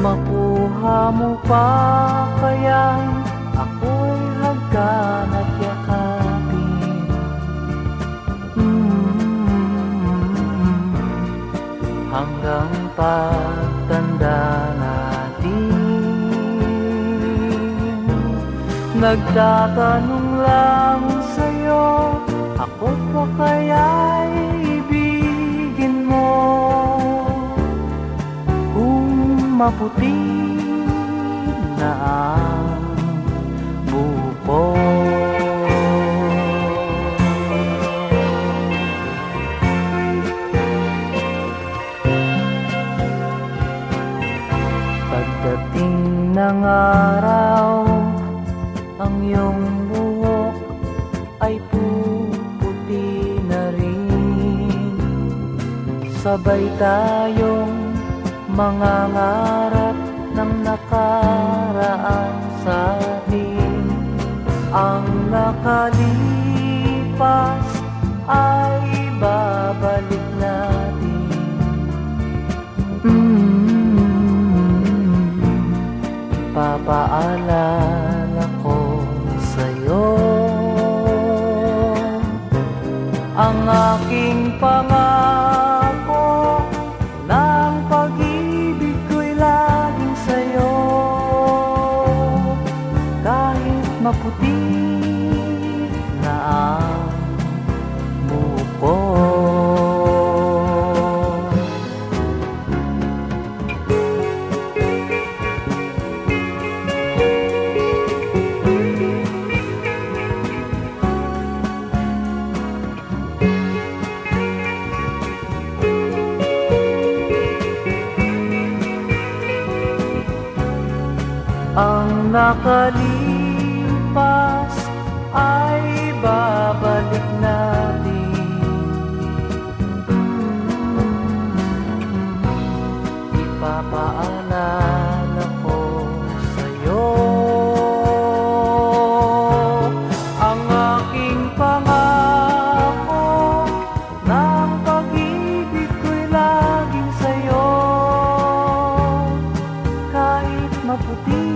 Makuha mo pa kayang ako'y hagkan at yakapin. Hanggang pagtanda natin. Nagtatanong lang sa'yo, ako pa kaya'y ibigin mo? Kung maputi na ang buko. Pagdating ng araw, ang iyong buhok ay puputi na rin. Sabay tayong mangangarap ng nakaraan sa atin. Ang nakalipas ay babalik natin. Ipapaalala ko sa'yo ang aking pangako, ng pag-ibig ko'y laging sa'yo. Kahit maputi na ang buko. Ang nakalipas ay babalik natin. Ipapaalala ko sa'yo ang aking pangako, ng pag-ibig ko'y laging sa'yo. Kahit maputi